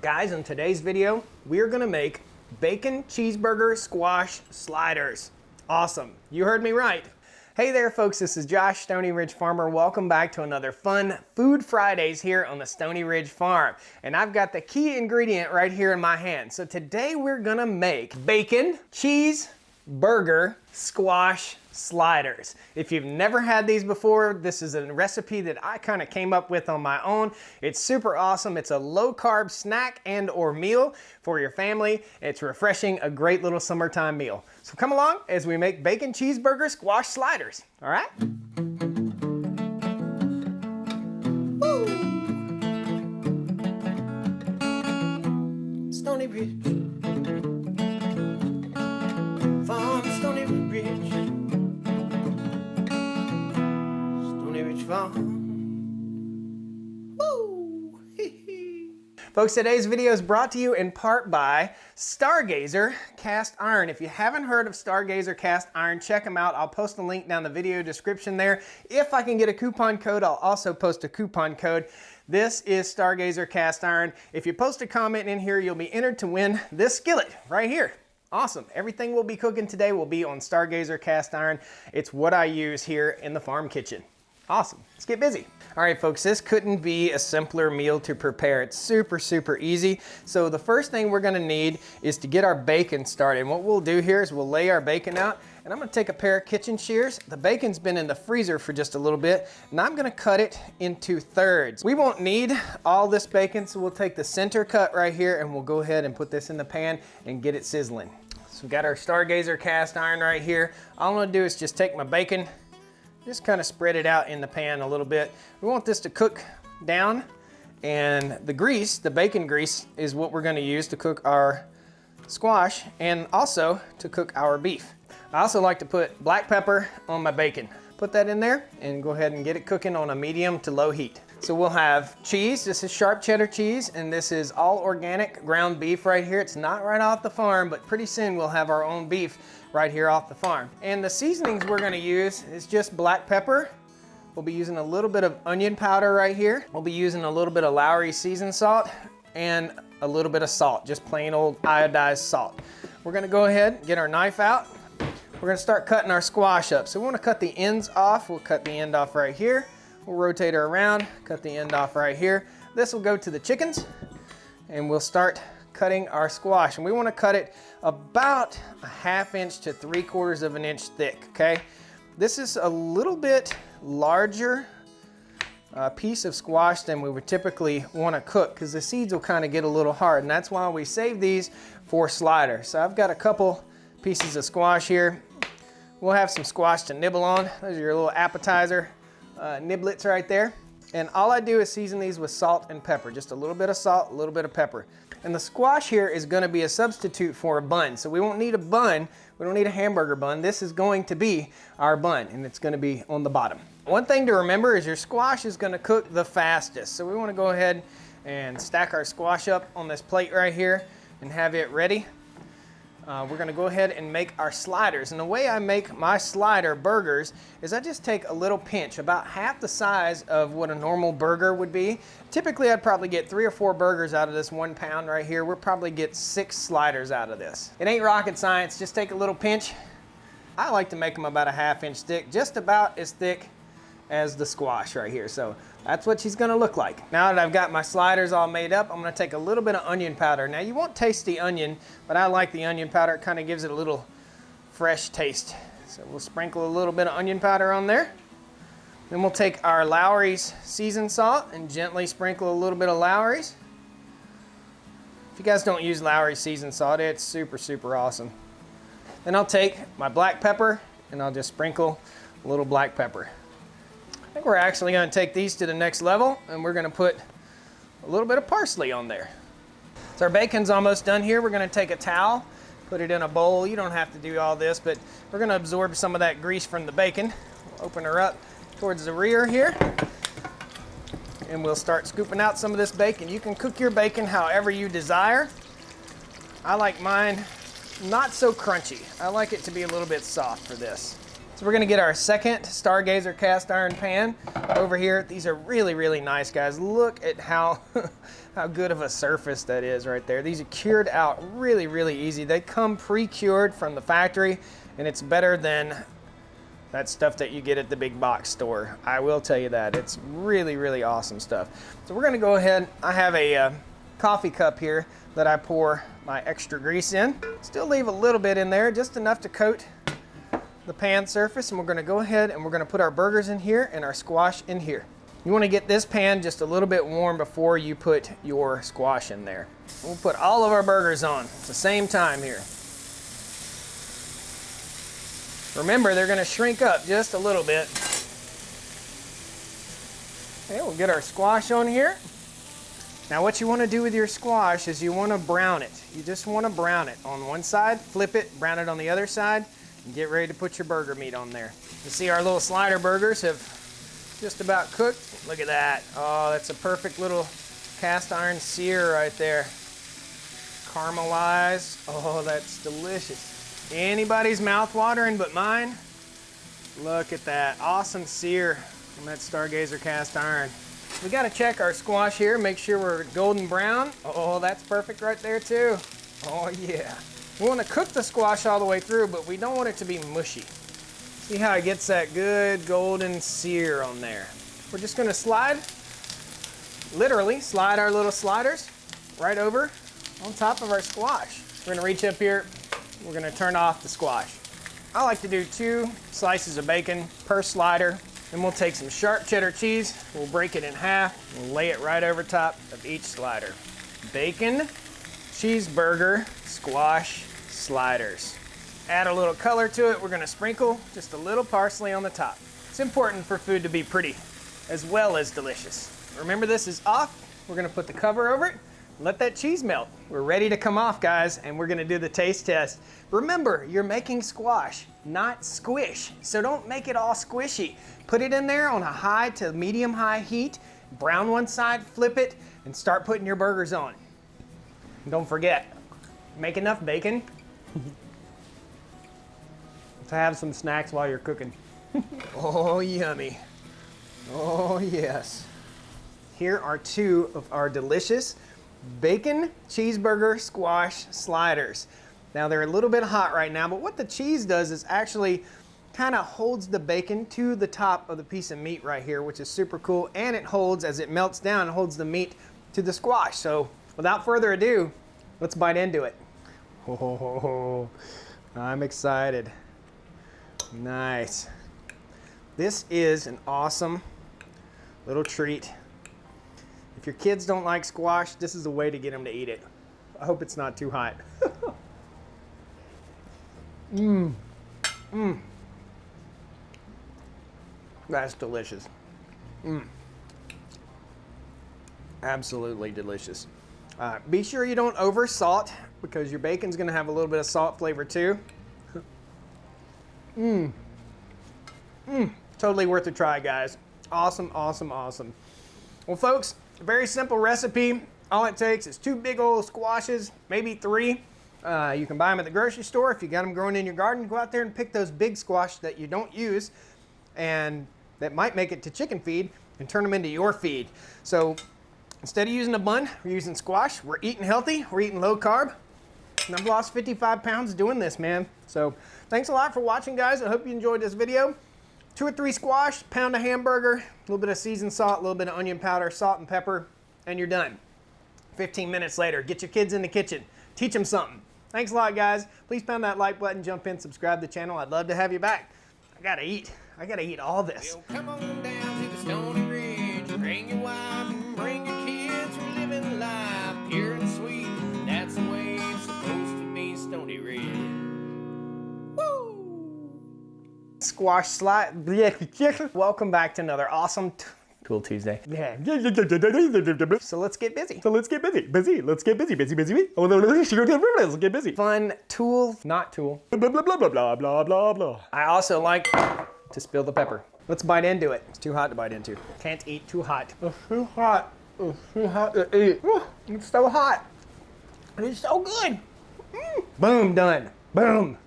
Guys, in today's video, we're gonna make bacon cheeseburger squash sliders. Awesome, you heard me right. Hey there folks, this is Josh, Stoney Ridge Farmer. Welcome back to another fun Food Fridays here on the Stoney Ridge Farm. And I've got the key ingredient right here in my hand. So today we're gonna make bacon cheeseburger squash sliders. If you've never had these before, this is a recipe that I kind of came up with on my own. It's super awesome. It's a low-carb snack and or meal for your family. It's refreshing, a great little summertime meal. So come along as we make bacon cheeseburger squash sliders, all right? Woo! Stoney Ridge Farm, Stoney Ridge. Woo! Folks, today's video is brought to you in part by Stargazer Cast Iron. If you haven't heard of Stargazer Cast Iron, check them out. I'll post a link down the video description there. If I can get a coupon code, I'll also post a coupon code. This is Stargazer Cast Iron. If you post a comment in here, you'll be entered to win this skillet right here. Awesome. Everything we'll be cooking today will be on Stargazer Cast Iron. It's what I use here in the farm kitchen. Awesome, let's get busy. All right folks, this couldn't be a simpler meal to prepare. It's super easy. So the first thing we're gonna need is to get our bacon started. And what we'll do here is we'll lay our bacon out, and I'm gonna take a pair of kitchen shears. The bacon's been in the freezer for just a little bit, and I'm gonna cut it into thirds. We won't need all this bacon, so we'll take the center cut right here, and we'll go ahead and put this in the pan and get it sizzling. So we've got our Stargazer Cast Iron right here. All I'm gonna do is just take my bacon, just kind of spread it out in the pan a little bit. We want this to cook down, and the grease, the bacon grease, is what we're going to use to cook our squash and also to cook our beef. I also like to put black pepper on my bacon. Put that in there and go ahead and get it cooking on a medium to low heat. So we'll have cheese. This is sharp cheddar cheese, and this is all organic ground beef right here. It's not right off the farm, but pretty soon we'll have our own beef right here off the farm. And the seasonings we're gonna use is just black pepper. We'll be using a little bit of onion powder right here. We'll be using a little bit of Lowry seasoned salt and a little bit of salt, just plain old iodized salt. We're gonna go ahead and get our knife out. We're gonna start cutting our squash up. So we wanna cut the ends off. We'll cut the end off right here. We'll rotate her around, cut the end off right here. This will go to the chickens, and we'll start cutting our squash. And we want to cut it about a 1/2 inch to 3/4 of an inch thick, okay? This is a little bit larger piece of squash than we would typically want to cook, because the seeds will kind of get a little hard, and that's why we save these for sliders. So I've got a couple pieces of squash here. We'll have some squash to nibble on. Those are your little appetizer niblets right there. And all I do is season these with salt and pepper. Just a little bit of salt, a little bit of pepper. And the squash here is gonna be a substitute for a bun. So we won't need a bun, we don't need a hamburger bun. This is going to be our bun, and it's gonna be on the bottom. One thing to remember is your squash is gonna cook the fastest. So we wanna go ahead and stack our squash up on this plate right here and have it ready. We're gonna go ahead and make our sliders. And the way I make my slider burgers is I just take a little pinch, about half the size of what a normal burger would be. Typically, I'd probably get 3 or 4 burgers out of this 1 pound right here. We'll probably get 6 sliders out of this. It ain't rocket science, just take a little pinch. I like to make them about a 1/2 inch thick, just about as thick as the squash right here. So that's what she's gonna look like. Now that I've got my sliders all made up, I'm gonna take a little bit of onion powder. Now you won't taste the onion, but I like the onion powder. It kind of gives it a little fresh taste. So we'll sprinkle a little bit of onion powder on there. Then we'll take our Lowry's seasoned salt and gently sprinkle a little bit of Lowry's. If you guys don't use Lowry's seasoned salt, it's super awesome. Then I'll take my black pepper and I'll just sprinkle a little black pepper. I think we're actually going to take these to the next level, and we're going to put a little bit of parsley on there. So our bacon's almost done here. We're going to take a towel, put it in a bowl. You don't have to do all this, but we're going to absorb some of that grease from the bacon. We'll open her up towards the rear here, and we'll start scooping out some of this bacon. You can cook your bacon however you desire. I like mine not so crunchy. I like it to be a little bit soft for this. So we're gonna get our second Stargazer cast iron pan over here. These are really, really nice, guys. Look at how, how good of a surface that is right there. These are cured out really, really easy. They come pre-cured from the factory, and it's better than that stuff that you get at the big box store. I will tell you that. It's really, really awesome stuff. So we're gonna go ahead. I have a coffee cup here that I pour my extra grease in. Still leave a little bit in there, just enough to coat the pan surface, and we're gonna go ahead and we're gonna put our burgers in here and our squash in here. You wanna get this pan just a little bit warm before you put your squash in there. We'll put all of our burgers on at the same time here. Remember, they're gonna shrink up just a little bit. Okay, we'll get our squash on here. Now what you wanna do with your squash is you wanna brown it. You just wanna brown it on one side, flip it, brown it on the other side, and get ready to put your burger meat on there. You see our little slider burgers have just about cooked. Look at that. Oh, that's a perfect little cast iron sear right there. Caramelized. Oh, that's delicious. Anybody's mouth watering but mine. Look at that awesome sear on that Stargazer cast iron. We gotta check our squash here, make sure we're golden brown. Oh, that's perfect right there too. Oh yeah. We wanna cook the squash all the way through, but we don't want it to be mushy. See how it gets that good golden sear on there. We're just gonna slide, literally slide our little sliders right over on top of our squash. We're gonna reach up here. We're gonna turn off the squash. I like to do 2 slices of bacon per slider. Then we'll take some sharp cheddar cheese. We'll break it in half. We'll lay it right over top of each slider. Bacon, cheeseburger, squash, sliders. Add a little color to it. We're gonna sprinkle just a little parsley on the top. It's important for food to be pretty as well as delicious. Remember, this is off. We're gonna put the cover over it. Let that cheese melt. We're ready to come off, guys, and we're gonna do the taste test. Remember, you're making squash, not squish, so don't make it all squishy. Put it in there on a high to medium-high heat, brown one side, flip it, and start putting your burgers on. And don't forget, make enough bacon to have some snacks while you're cooking. Oh, yummy. Oh, yes. Here are 2 of our delicious bacon cheeseburger squash sliders. Now they're a little bit hot right now, but what the cheese does is actually kind of holds the bacon to the top of the piece of meat right here, which is super cool, and it holds, as it melts down, it holds the meat to the squash. So without further ado, let's bite into it. Oh, I'm excited. Nice. This is an awesome little treat. If your kids don't like squash, this is a way to get them to eat it. I hope it's not too hot. That's delicious. Absolutely delicious. Be sure you don't over salt, because your bacon's gonna have a little bit of salt flavor too. Totally worth a try, guys. Awesome, awesome, awesome. Well, folks, a very simple recipe. All it takes is 2 big old squashes, maybe 3. You can buy them at the grocery store. If you got them growing in your garden, go out there and pick those big squash that you don't use and that might make it to chicken feed, and turn them into your feed. So instead of using a bun, we're using squash. We're eating healthy. We're eating low carb. And I've lost 55 pounds doing this, man. So thanks a lot for watching, guys. I hope you enjoyed this video. 2 or 3 squash, pound of hamburger, a little bit of seasoned salt, a little bit of onion powder, salt and pepper, and you're done. 15 minutes later, get your kids in the kitchen. Teach them something. Thanks a lot, guys. Please pound that like button, jump in, subscribe to the channel. I'd love to have you back. I gotta eat. I gotta eat all this. Well, come on down to the Stoney Ridge. Bring your wife and bring your kids. We're living life pure and sweet. That's the way it's supposed to be, Stoney Ridge. Woo! Squash slide. Welcome back to another awesome Tool Tuesday. Yeah. So let's get busy. Let's get busy. Let's get busy. Oh, let's get busy. Fun tool, not tool. Blah, blah, blah, blah, blah, blah, blah, blah. I also like to spill the pepper. Let's bite into it. It's too hot to bite into. Can't eat too hot. It's too hot. It's too hot to eat. It's so hot. It's so good. Boom, done. Boom.